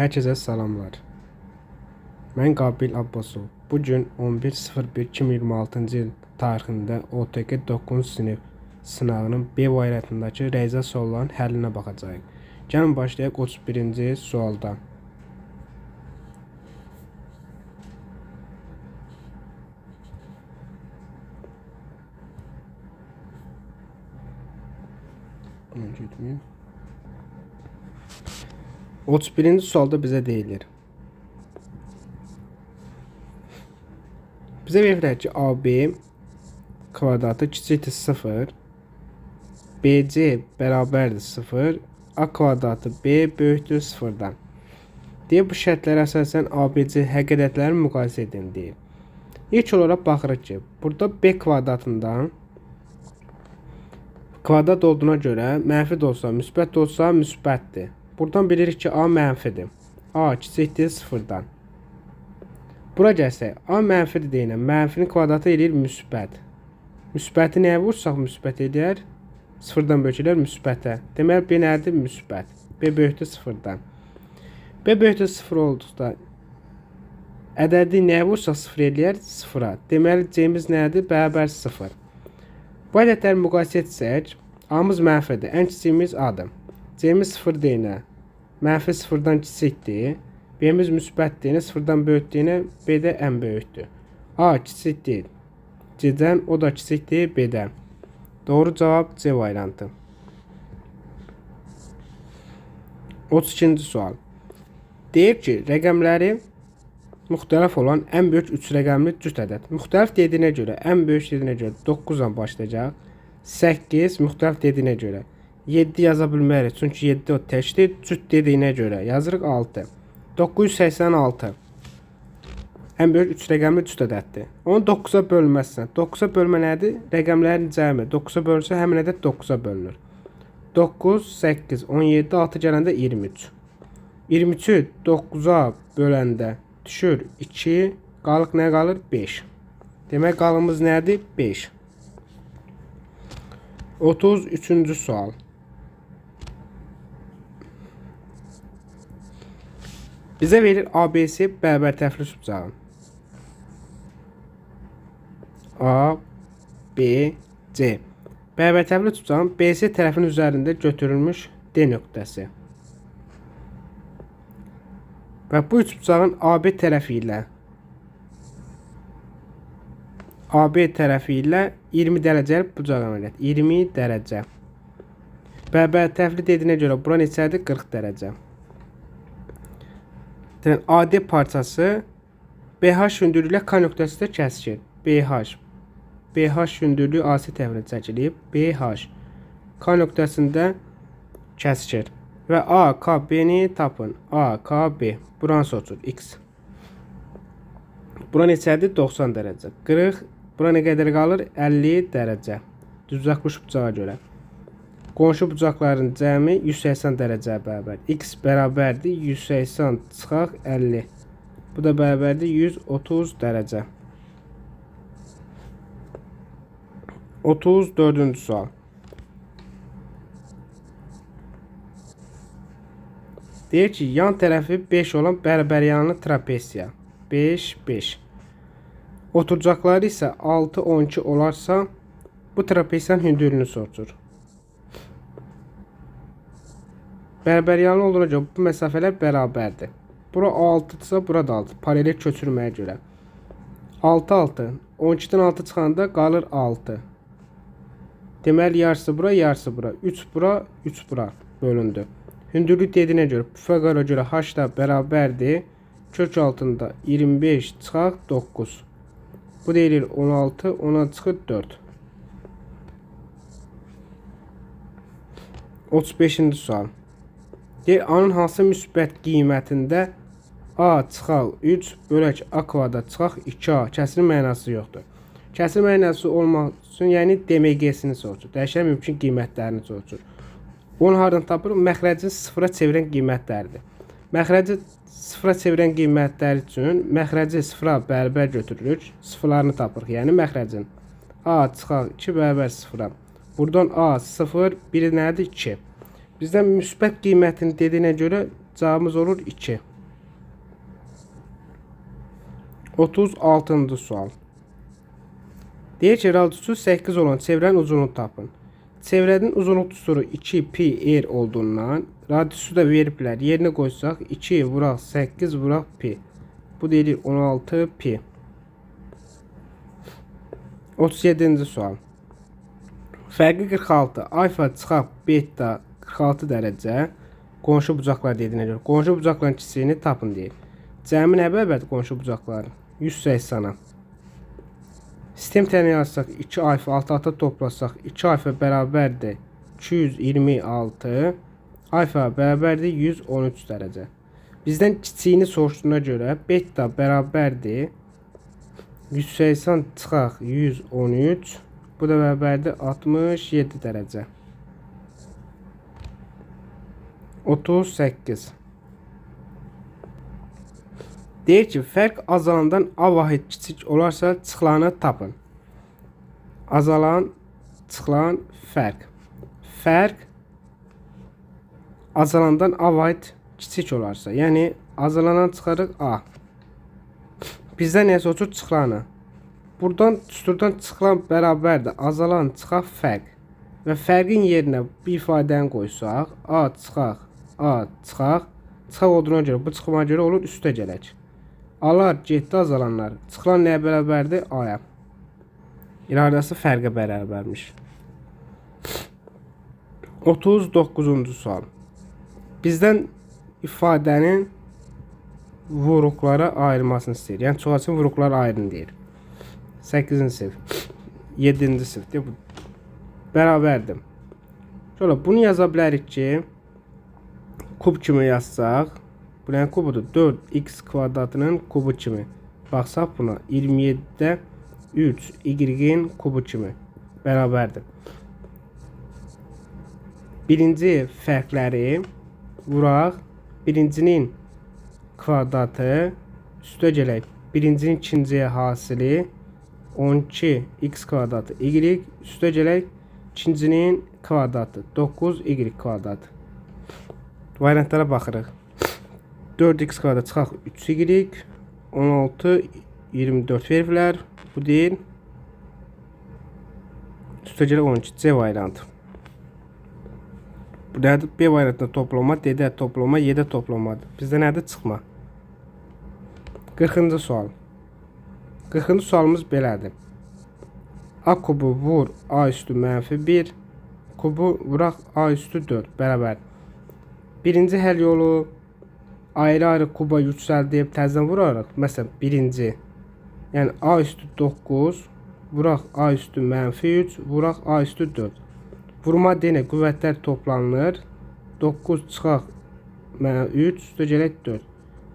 Herkese salamlar. Mən Qabil Abbasov. Bugün 11.01.2026-cı il tarixində OTK 9-cu sinif sınavının B variantındakı rəzə sualların həllinə baxacağıq. Gəlin başlayaq 31-ci sualdan. Getməyim. 31-ci sualda bizə deyilir. Bizə verirlər ki, AB kvadratı kiçikdir 0, BC bərabərdir 0, A kvadratı B böyükdür 0-dan. Deyir, bu şərtlərə əsasən ABC həqiqətlərini müqayisə edin deyir. İlk olaraq baxırıq ki, burada B kvadratından kvadrat olduğuna görə mənfi də olsa, müsbət də olsa müsbətdir. Buradan bilirik ki, A mənfidir. A kiçikdir 0-dan. Bura gəlsək, A mənfidir deyilən, mənfinin kvadratı eləyir müsbət. Müsbəti nəyə vursaq müsbət eləyər? 0-dan bölüklər müsbətə. Deməli, B nədir? Müsbət. B böyükdür 0-dan. B böyükdür 0 olduqda ədədi nəyə vursaq 0 eləyər? 0-a. Deməli, C-miz nədir? Bərabər 0. Bu ədədləri müqayisə etsək, A-mız mənfidir. Ən kiçiyimiz A-dır. C-miz 0 deyilən, mənfi 0-dan kiçikdir. B-miz müsbətdir, 0-dan böyükdür, B də ən böyükdür. A kiçikdir C-dən, o da kiçikdir B-dən. Doğru cavab C variantı. 32-ci sual. Deyir ki, rəqəmləri müxtəlif olan ən böyük 3 rəqəmli cüt ədəd. Müxtəlif dediyinə görə, ən böyük dediyinə görə 9-dan başlayacaq. 8 müxtəlif dediyinə görə 7 yaza bilmərik, çünki 7 o təkdir. Cüt dediyinə görə yazırıq 6. 986 ən böyük 3 rəqəmli cüt ədəddir. Onu 9-a bölməzsən. 9-a bölmə nədir? Rəqəmlərin cəmi. 9-a bölünsə həmin ədəd 9-a bölünür. 9, 8, 17, 6 gələndə 23. 23-ü 9-a böləndə düşür 2, qalıq nə qalır? 5. Demək, qalımız nədir? 5. 33-cü sual. Bizə verir ABC bərabər tərəfli üçbucağın. A, B, C. Bərabər tərəfli üçbucağın BC tərəfinin üzərində götürülmüş D nöqtəsi. Və bu üçbucağın AB tərəfi ilə 20 dərəcəlik bucaq əməliyyat. 20 dərəcə. Bərabər tərəfli dediyinə görə bura neçədir? 40 dərəcə. AD parçası BH hündürlüyü ilə K nöqtəsi də kəsilir. BH hündürlüyü AC tərəfinə çəkilib. BH K nöqtəsində kəsilir. Və AKB-ni tapın. AKB. Buranı soçur. X. Bura neçədir? 90 dərəcə. 40. Bura nə qədər qalır? 50 dərəcə. Düzəltmiş bucağa görə. Qonşu bucaqların cəmi 180 dərəcə bərabər. X bərabərdir 180 çıxaq 50. Bu da bərabərdir 130 dərəcə. 34-cü sual. Deyir ki, yan tərəfi 5 olan bərabəryanlı trapesiya. 5, 5. Oturacaqları isə 6, 12 olarsa, bu trapesiyanın hündürlüyünü soruşur. Bərabəryanlı olduğuna görə bu məsafələr bərabərdir. Bura 6-dırsa, bura da 6. Paralel köçürməyə görə. 6, 6. 12-dən 6 çıxanda qalır 6. Deməli, yarısı bura, yarısı bura. 3 bura, 3 bura bölündü. Hündürlük dediyinə görə, Pifaqora görə H da bərabərdir. Kök altında 25 çıxaq 9. Bu deyilir 16, 10-a çıxır 4. 35-ci sual. Deyir, A-nın hansı müsbət qiymətində A çıxaq 3 bölək A kvadrat çıxaq 2A kəsirin mənası yoxdur. Kəsir mənası olmaq üçün, yəni DMG-sini soruşur. Dəyişən mümkün qiymətlərini soruşur. Onu haradan tapırıq? Məxrəci sıfıra çevirən qiymətləridir. Məxrəci sıfıra çevirən qiymətləri üçün məxrəci sıfıra bərabər götürürük. Sıfırlarını tapırıq. Yəni məxrəcin A çıxaq 2 bərabər sıfıra. Buradan A 0, biri nədir? 2. Bizdən müsbət qiymətini dediyinə görə cavabımız olur 2. 36-cı sual. Deyir ki, radiyusu 8 olan çevrənin uzunluğunu tapın. Çevrənin uzunluq düsturu 2 pi r olduğundan radiyusu da veriblər. Yerinə qoysaq 2 vuraq 8 vuraq pi. Bu deyilir 16 pi. 37-ci sual. Fərqi 46. Alfa çıxaq beta 46 dərəcə. Qonşu bucaqlar dediyinə görə. Qonşu bucaqların kiçiyini tapın deyir. Cəmi nə bərabərdir qonşu bucaqların? 180-a. Sistem tənə yazsaq 2 alfa 6 alta toplasaq 2 alfa bərabərdir 226. Alfa bərabərdir 113 dərəcə. Bizdən kiçiyini soruşduğuna görə beta bərabərdir 180 çıxaq 113. Bu da bərabərdir 67 dərəcə. 38. Deyir ki, fərq azalandan A vahid kiçik olarsa çıxılanı tapın. Azalan, çıxılan, fərq. Fərq azalandan A vahid kiçik olarsa, yəni azalanan çıxarıq A. Bizdən nəsə olsun çıxılanı. Buradan düsturdan çıxılan bərabərdir. Azalan çıxaq fərq. Və fərqin yerinə bir ifadəni qoysaq, A çıxaq, A çıxaq. Çıxaq olduğuna görə, bu çıxıma görə olur üstə gələk. Alar getdi azalanlar. Çıxılan nəyə bərabərdir? A-ya. İradəsi fərqə bərabərmiş. 39-cu sual. Bizdən ifadənin vuruqlara ayırmasını istəyir. Yəni çoxalsın vuruqlar ayırın deyir. 8-ci sinif. 7-ci sinif deyir. Bərabərdir. Şöyle bunu yaza bilərik ki, kub kimi yazsaq, buranın kubudur 4x kvadratının kubu kimi. Baxsaq buna 27-də 3 y-in kubu kimi bərabərdir. Birinci fərqləri vuraq. Birincinin kvadratı üstə gələk. Birincinin ikinciyə hasili 12x kvadratı y üstə gələk. İkincinin kvadratı 9y kvadratı. Variantlara baxırıq. 4x kvadrat çıxaq 3y 16 24 veriblər. Bu deyil. Üstə gələk 12 C variantı. Bu nədir? B variantında toplama, D-də toplama, Y-də toplamadır. Bizdə nədir? Çıxma. 40-cı sual. 40-cı sualımız belədir. A kubu vur A üstü mənfi 1. Kubu vuraq A üstü 4. Bərabər. Birinci həll yolu ayrı-ayrı kuba yüksəldib təzədən vurarıq. Məsələn, birinci. Yəni A üstü 9. Vuraq A üstü mənfi 3. Vuraq A üstü 4. Vurma denə qüvvətlər toplanılır. 9 çıxaq 3 üstə gələk 4.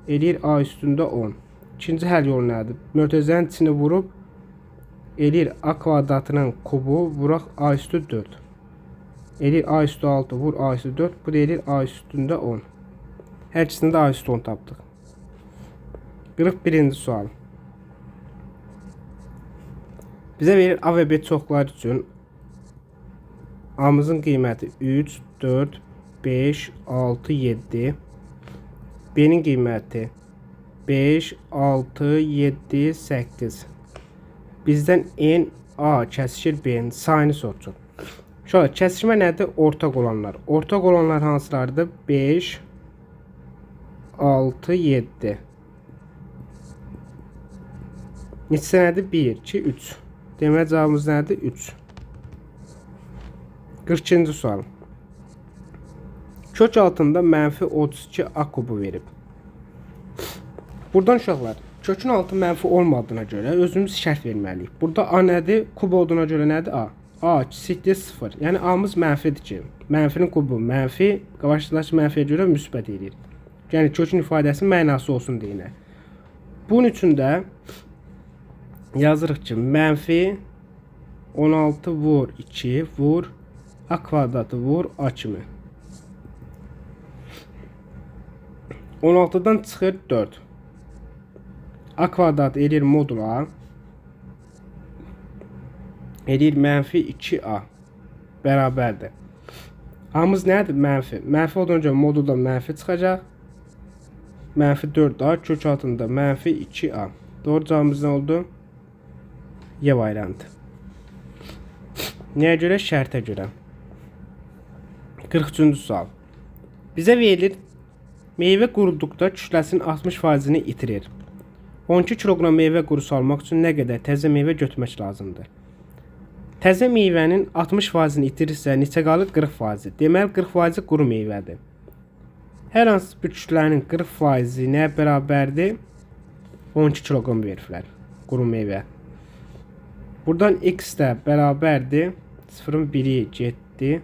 Eləyir A üstündə 10. İkinci həll yolu nədir? Mötərizənin içini vurub eləyir A kvadratının kubu vuraq A üstü 4. Eləyir A üstü 6 vur A üstü 4. Bu da eləyir A üstündə 10. Hər ikisində A üstü 10 tapdıq. 41-ci sual. Bizə verir A və B çoxlar üçün A-mızın qiyməti 3, 4, 5, 6, 7. B-nin qiyməti 5, 6, 7, 8. Bizdən N, A kəsişir B-nin sayını soruşur. Şöyle kəsişmə nədir? Ortaq olanlar. Ortaq olanlar hansılardır? 5, 6, 7. Neçə nədir? 1, 2, 3. Demək cavabımız nədir? 3. 42-ci sual. Kök altında mənfi 32 A kubu verib. Buradan uşaqlar, kökün altı mənfi olmadığına görə özümüz şərt verməliyik. Burada A nədir? Kub olduğuna görə nədir? A. A kiçikdir 0. Yəni A'mız mənfidir ki, mənfinin kubu mənfi, qarşıdakı mənfiyə görə müsbət edir. Yəni kökün ifadəsi mənası olsun deyinə. Bunun üçün də yazırıq ki, mənfi 16 vur 2 vur A kvadratı vur A kimi. 16-dan çıxır 4. A kvadrat edir modul A. Edir mənfi 2A. Bərabərdir. A'mız nədir? Mənfi. Mənfi olduğuna görə modulda mənfi çıxacaq. Mənfi 4A kök altında mənfi 2A. Doğru cavabımız nə oldu? Y variantı. Nəyə görə? Şərtə görə. 43-cü sual. Bizə verilir, meyvə quruduqda kütləsinin 60%-ni itirir. 12 kiloqram meyvə qurusu almaq üçün nə qədər təzə meyvə götürmək lazımdır? Təzə meyvənin 60%-ni itirirsə, neçə qalır? 40%. Deməli, 40% quru meyvədir. Hər hansı bir kütlənin 40%-i nəyə bərabərdir? 12 kiloqram veriblər. Quru meyvə. Buradan x də bərabərdir. 0-ın 1-i getdi.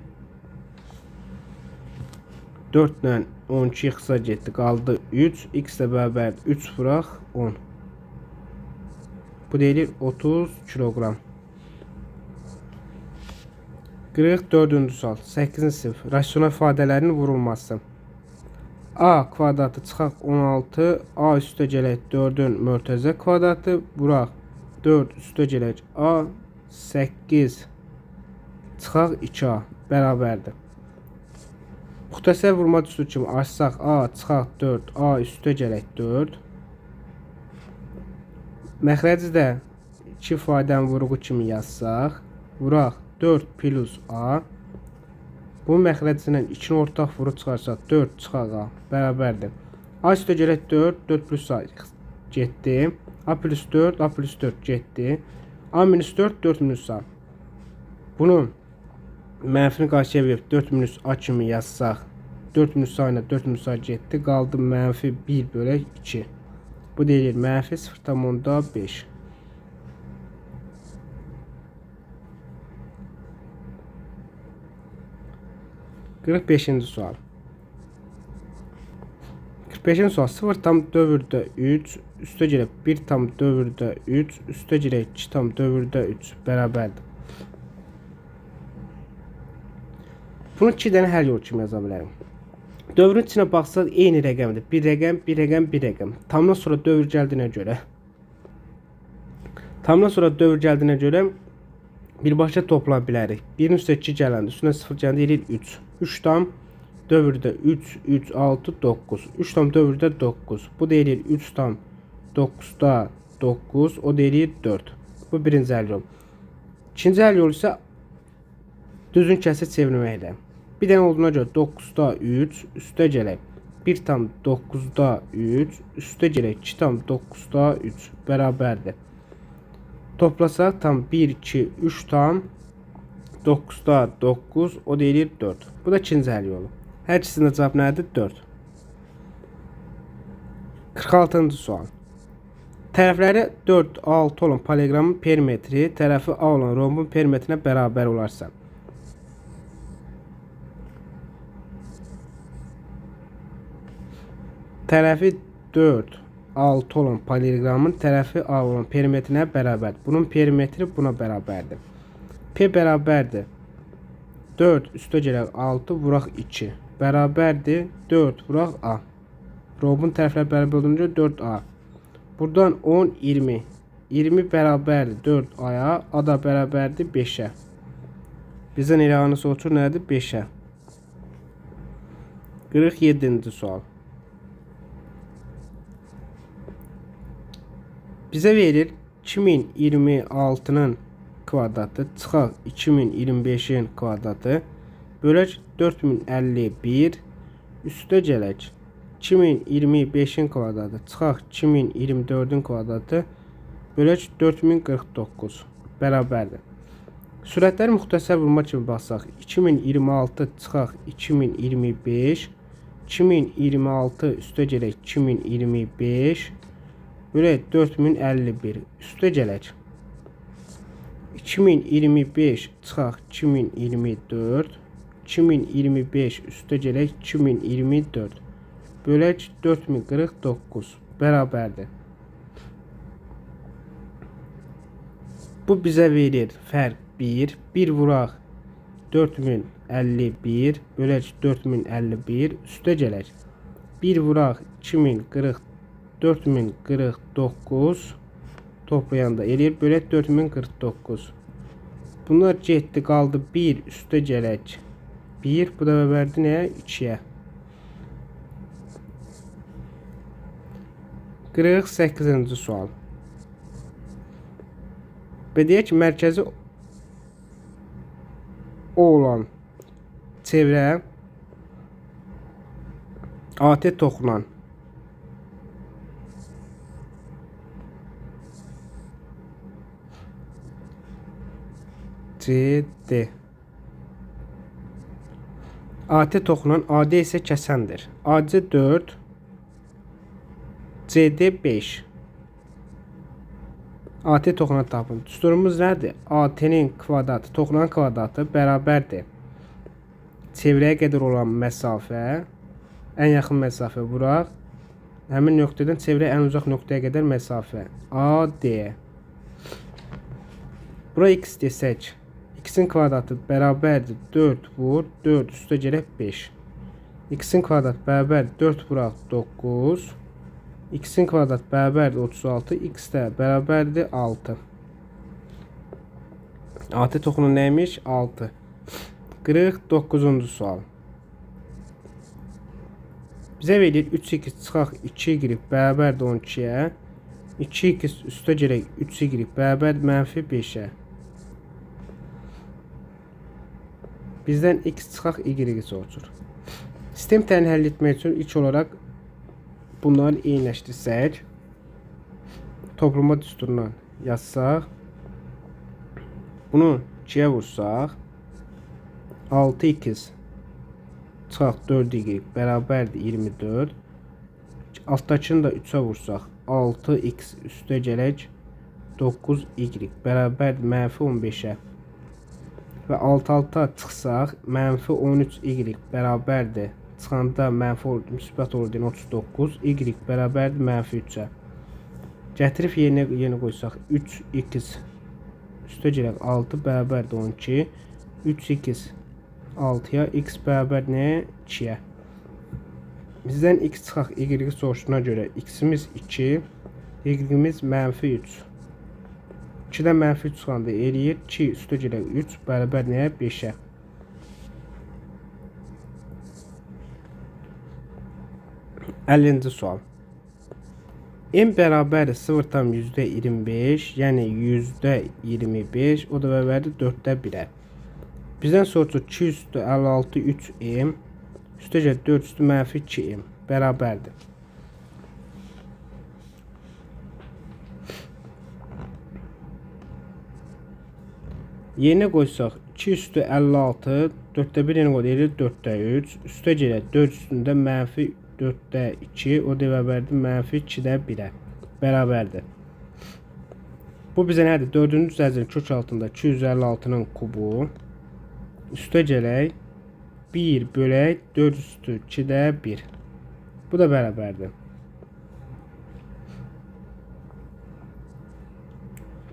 4 ilə 12 x-a getdi. Qaldı 3. X də bərabərdir. 3 vuraq 10. Bu deyilir 30 kiloqram. 44-cü sual. 8-ci sinif. Rasional ifadələrin vurulması. A kvadratı çıxaq 16. A üstə gələk 4-ün mörtəzə kvadratı. Vuraq 4 üstə gələk A 8 çıxaq 2A bərabərdir. Müxtəsər vurma üsulu kimi açsaq A çıxaq 4 A üstə gələk 4. Məxrəci də 2 ifadənin vuruğu kimi yazsaq. Vuraq 4 plus A. Bu məxrəcdən 2-ni ortaq vuruq çıxarsaq 4 çıxaq A bərabərdir. A üstə gələk 4, 4 plus A getdi. A plus 4, A plus 4 getdi. A minus 4, 4 minus A. Bunu mənfini qarşıya verib 4 minus A kimi yazsaq 4 minus A ilə 4 minus A getdi. Qaldı mənfi 1 bölək 2. Bu deyilir mənfi 0,5. 45-ci sual. 45-ci sual 0 tam dövrdə 3 üstə gələk 1 tam dövrdə 3 üstə gələk 2 tam dövrdə 3 bərabərdir. Bunu 2 dənə həll yolu kimi yaza bilərim. Dövrün içinə baxsaq eyni rəqəmdir. Bir rəqəm, bir rəqəm, bir rəqəm. Tamdan sonra dövr gəldiyinə görə. Tamdan sonra dövr gəldiyinə görə birbaşa toplana bilərik. 1-in üstə 2 gələndə, üstünə 0 gələndə eləyir 3. 3 tam dövrdə 3, 3, 6, 9. 3 tam dövrdə 9. Bu da eləyir 3 tam 9-da 9. O da eləyir 4. Bu birinci həll yolu. İkinci həll yolu isə düzün kəsir çevirməklə. Bir dənə olduğuna görə 9-da 3 üstə gələk 1 tam 9-da 3 üstə gələk 2 tam 9-da 3 bərabərdir. Toplasaq tam 1, 2, 3 tam 9'da 9 o deyir 4. Bu da ikinci həll yolu. Hər ikisinin cavab nədir? 4. 46-cı sual. Tərəfləri 4, 6 olan poliqramın perimetri tərəfi A olan rombun perimetrinə bərabər olarsa. Tərəfi 4, 6 olan poliqramın tərəfi A olan perimetrinə bərabərdir. Bunun perimetri buna bərabərdir. P bərabərdir 4 üstə gələk 6 vuraq 2 bərabərdir 4 vuraq A. Rombun tərəfləri bərabər olunca 4A. Buradan 10, 20. 20 bərabərdir 4A'ya. A da bərabərdir 5'ə. Bizdən elə anı sorusu nədir? 5'ə. 47-ci sual. Bizə verir 2026'nın kvadratı çıxaq 2025'in kvadratı bölək 4051 üstə gələk 2025'in kvadratı çıxaq 2024'ün kvadratı bölək 4049 bərabərdir. Sürətləri müxtəsər vurma kimi baxsaq 2026 çıxaq 2025 2026 üstə gələk 2025 bölək 4051 üstə gələk 2025 çıxaq 2024 2025 üstə gələk 2024 bölək 4049 bərabərdir. Bu bizə verir fərq 1. 1 vuraq 4051 bölək 4051 üstə gələk 1 vuraq 4049 toplayanda eləyir bölək 4049. Bunlar getdi qaldı 1 üstə gələk 1. Bu da bərabərdir nəyə? 2'yə. 48-ci sual. Və deyək ki, mərkəzi O olan çevrə AT toxunan CD. AT toxunan AD isə kəsəndir. AC 4, CD 5. AT toxunan tapın. Düsturumuz nədir? AT-nin kvadratı, toxunan kvadratı bərabərdir çevrəyə qədər olan məsafə, ən yaxın məsafə vuraq. Həmin nöqtədən çevrəyə ən uzaq nöqtəyə qədər məsafə AD. Bura x desək, x-in kvadratı bərabərdir 4 vur 4 üstə gələk 5. X-in kvadratı bərabərdir 4 vuraq 9. X-in kvadratı bərabərdir 36. X də bərabərdir 6. AT toxunan nəymiş? 6. 49-cu sual. Bizə verir 3x çıxaq 2y bərabərdir 12-yə. 2x üstə gələk 3y bərabərdir mənfi 5-ə. Bizdən x çıxaq y soruşur. Sistem tərini həll etmək üçün ilk olaraq bunları eyniləşdirsək, toplama düsturundan yazsaq, bunu 2-yə vursaq, 6x çıxaq 4y bərabərdir 24. Altdakını da 3-ə vursaq, 6x üstə gələk 9y bərabərdir mənfi 15-ə. Və alt-alta çıxsaq, mənfi 13y bərabərdir. Çıxanda mənfi müsbət olur 39, y bərabərdir mənfi 3-ə. Gətirib yerinə qoysaq, 3x üstə gələk 6 bərabərdir 12. 3x 6-ya, x bərabərdir nəyə? 2-yə. Bizdən x çıxaq y soruşduğuna görə x-imiz 2, y-imiz mənfi 3. 2-dən mənfi 3 çıxanda eləyir. 2 üstə gələk 3 bərabər nəyə? 5-ə. Əllinci sual. M bərabərdir 0,25, yəni %25, o da bərabərdir 4-də 1-ə. Bizdən soruşur 2 üstü 56 3m, üstə gələk 4 üstü mənfi 2m bərabərdir. Yerinə qoysaq 2 üstü 56, 4-də 1 yerinə qoyaq, 4-də 3, üstə gələk 4 üstündə mənfi 4-də 2, o da bərabərdir mənfi 2-də 1-ə bərabərdir. Bu bizə nədir? 4-cü cəzənin kök altında 256-nın kubu, üstə gələk 1 bölək 4 üstü 2-də 1. Bu da bərabərdir.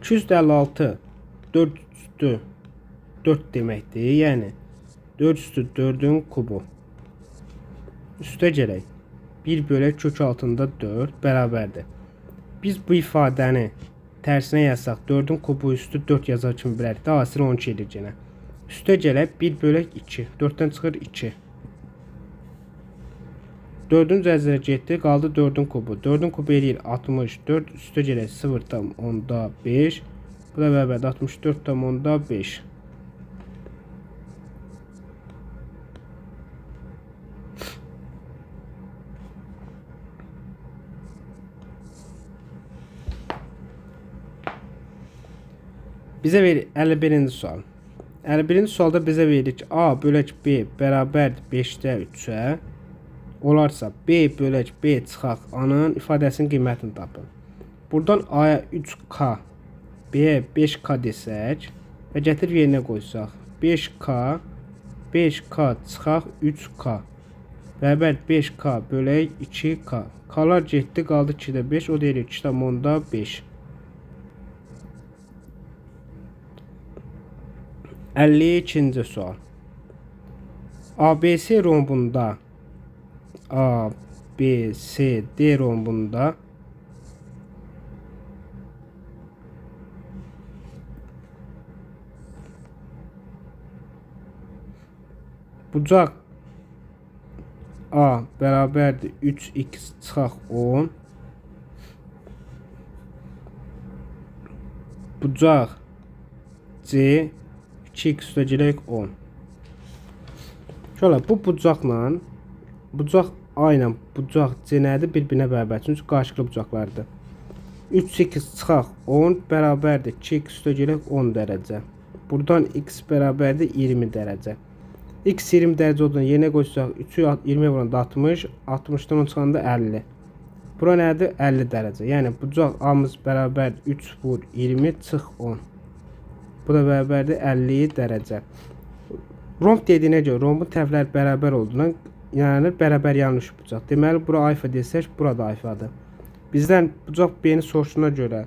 256 4 üstü 4 deməkdir. Yəni 4 üstü 4-ün kubu. Üstə gələk 1 bölək kök altında 4 bərabərdir. Biz bu ifadəni tərsinə yazsaq 4-ün kubu üstü 4 yazar kimi bilərik. Daha asil 12 edir yenə. Üstə gələk 1 bölək 2. 4-dən çıxır 2. 4-ün cəzərə getdi, qaldı 4-ün kubu. 4-ün kubu eləyir 64. Üstə gələk 0,5. Bu da bərabərdir 64,5. Bizə verir 51-ci sual. 51-ci sualda bizə verir ki, A bölək B bərabərdir 5-də 3-ə. Olarsa B bölək B çıxaq A-nın ifadəsinin qiymətini tapın. Buradan A-ya 3K, B-yə 5K desək və gətirib yerinə qoysaq, 5K çıxaq 3K bərabər 5K bölək 2K. K'lar getdi, qaldı 2-də 5, o da eləyir 2,5. 52-ci sual. ABC rombunda ABCD rombunda bucaq A bərabərdir 3x çıxaq 10. Bucaq C 2x üstə gələk 10. Şöyle bu bucaqla bucaq A ilə bucaq C nədir? Bir-birinə bərabər. Çünki qarşılıqlı bucaqlardır. 3-8 çıxaq 10 bərabərdir 2x üstə gələk 10 dərəcə. Buradan x bərabərdir 20 dərəcə. X 20 dərəcə olduğunu yerinə qoysaq 3'ü 20'ye vuranda 60, 60'dan 10 çıxanda 50. Bura nədir? 50 dərəcə. Yəni bucaq A'mız bərabər 3 vur 20 çıx 10. Bu da bərabərdir 50 dərəcə. Romb dediyinə görə rombun tərəfləri bərabər olduğundan yəni bərabər yanlış bucaq. Deməli bura alfa desək, burada alfadır. Bizdən bucaq B-ni soruşuna görə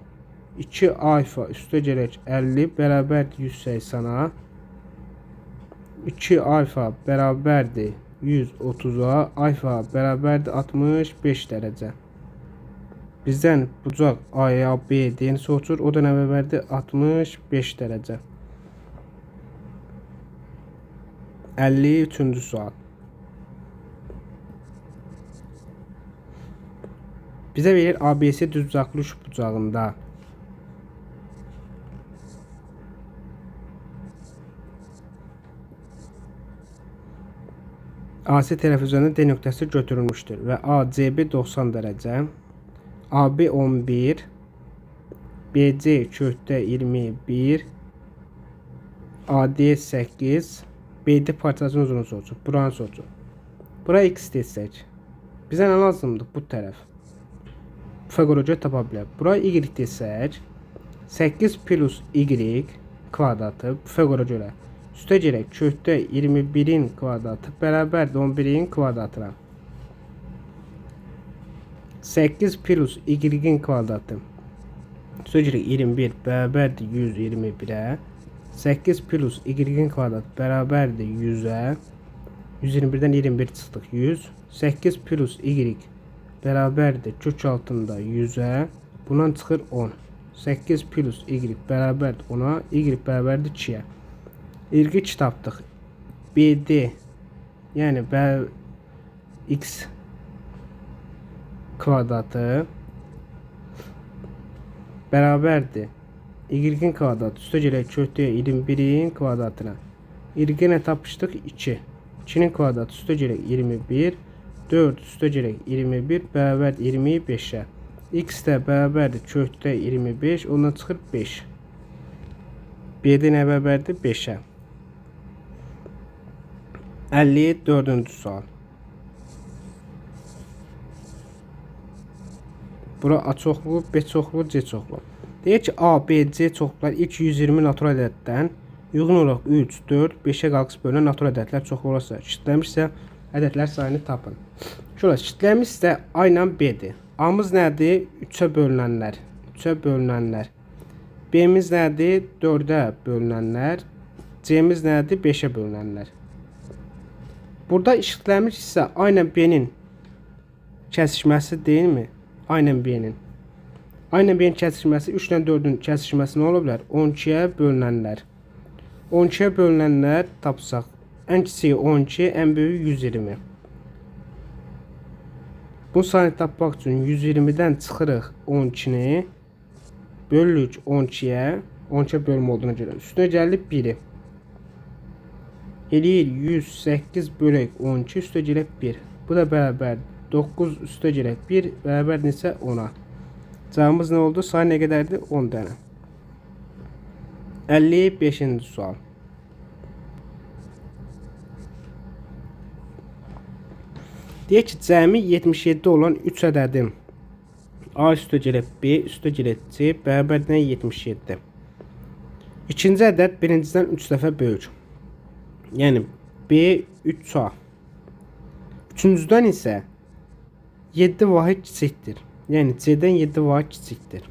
2 alfa üstə gələk 50 bərabərdir 180-a. 2 alfa bərabərdir 130'a. Alfa bərabərdir 65 dərəcə. Bizdən bucaq A-ya B deyəni soruşur. O da nə bərabərdir? 65 dərəcə. 53-cü sual. Bizə verir ABC düzbucaqlı üç bucağında AC tərəf üzərində D nöqtəsi götürülmüşdür və ACB 90 dərəcə, AB 11, BC kökdə 21, AD 8, BD parçasının uzunluğu olacaq. Buranı soracaq. Bura x desək. Bizə nə lazımdır? Bu tərəf. Fəqora görə tapa bilər. Bura y desək. 8 plus y kvadratı Fəqora görə. Üstə gələk kökdə 21'in kvadratı bərabərdir 11'in kvadratına. 8 plus y-in kvadratı. Üstə gələk 21 bərabərdir 121'ə. 8 plus y-in kvadratı bərabərdir 100'ə. 121'dən 21 çıxdıq 100. 8 plus y bərabərdir kök altında 100'ə. Bundan çıxır 10. 8 plus y bərabərdir 10'a. Y bərabərdir 2'yə. Y tapdıq. BD yəni x kvadratı bərabərdir y-in kvadratı üstə gələk kökdə 21'in kvadratına. Y-nə tapışdıq 2. 2'nin kvadratı üstə gələk 21. 4 üstə gələk 21 bərabərdir 25'ə. X də bərabərdir kökdə 25. Ondan çıxır 5. BD nə bərabərdir? 5'ə. 54-cü sual. Bura A çoxluğu, B çoxluğu, C çoxluğu. Deyək ki, A, B, C çoxluqlar ilk 120 natural ədəddən uyğun olaraq 3, 4, 5'ə qalxız bölünən natural ədədlər çoxluğu olarsa, eşitlənmişsə ədədlər sayını tapın. Şöyle eşitlənmişsə A ilə B-dir. A'mız nədir? 3'ə bölünənlər. 3'ə bölünənlər. B'miz nədir? 4'ə bölünənlər. C'miz nədir? 5'ə bölünənlər. Burada eşitlənmişsə A ilə B-nin kəsişməsi deyilmi? A ilə B-nin. A ilə B-nin kəsişməsi 3 ilə 4'ün kəsişməsi nə ola bilər? 12'yə bölünənlər. 12'yə bölünənlər tapsaq. Ən kiçiyi 12, ən böyüyü 120. Bu sayını tapmaq üçün 120'dən çıxırıq 12'ni. Bölürük 12'yə. 12'yə bölmə olduğuna görə. Üstünə gəlib 1'i. Eləyir 108 bölək 12 üstə gələk 1. Bu da bərabər 9 üstə gələk 1 bərabər neçə 10'a. Cavabımız nə oldu? Sayı nə qədərdir? 10 dənə. 55-ci sual. Deyək ki, cəmi 77 olan 3 ədədim A üstə gələk B üstə gələk C bərabərdir 77. İkinci ədəd birincisindən 3 dəfə böyük. Yəni B 3A. Üçüncüdən isə 7 vahid kiçikdir. Yəni C'dən 7 vahid kiçikdir.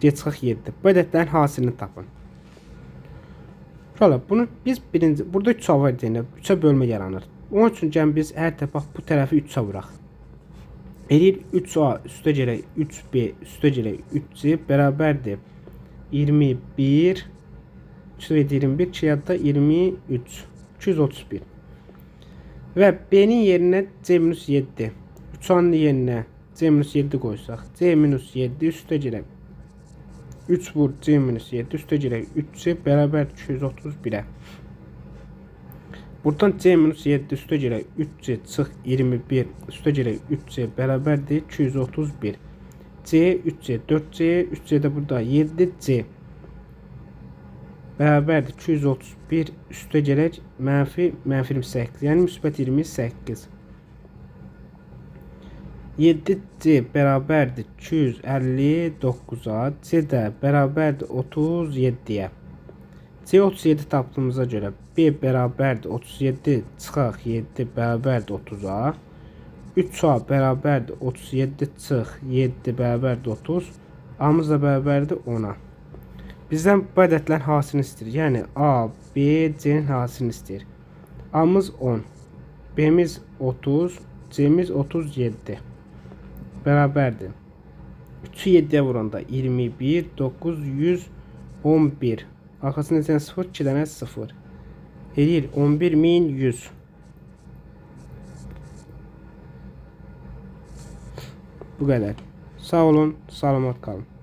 C çıxıq 7. Bu ədədlərin hasilini tapın. Şöyle bunu biz burada 3A var deyəndə 3'ə bölmə yaranır. Onun üçün gəlin biz hər tərəf bu tərəfi 3'ə vuraq. Eləyir 3A üstə gələk 3B üstə gələk 3C bərabərdir 21 21 2 yadda 23 231 və B'nin yerinə C-7 3A'nın yerinə C-7 qoysaq C-7 üstə gələk 3 vur c minus 7 üstə gələk 3c bərabər 231-ə. Buradan c minus 7 üstə gələk 3c çıx 21 üstə gələk 3c bərabərdir 231. C 3c 4c 3c də burada 7c bərabərdir 231 üstə gələk mənfi 28 yəni müsbət 28. 7c bərabərdir 259-a, c də bərabərdir 37-yə. C 37 tapdığımıza görə b bərabərdir 37 çıxaq 7 bərabərdir 30-a. 3a bərabərdir 37 çıx 7 bərabərdir 30. A-mız da bərabərdir 10-a. Bizdən bu ədədlərin hasilini istəyir. Yəni A, B, C-nin hasilini istəyir. A-mız 10, B-miz 30, C-miz 37. Bərabərdir. 3'ü 7'ye vuranda 21, 9, 111. Arkasında sen 0, 2 tane 0. Eləyir 11.100. Bu qədər. Sağ olun, salamat qalın.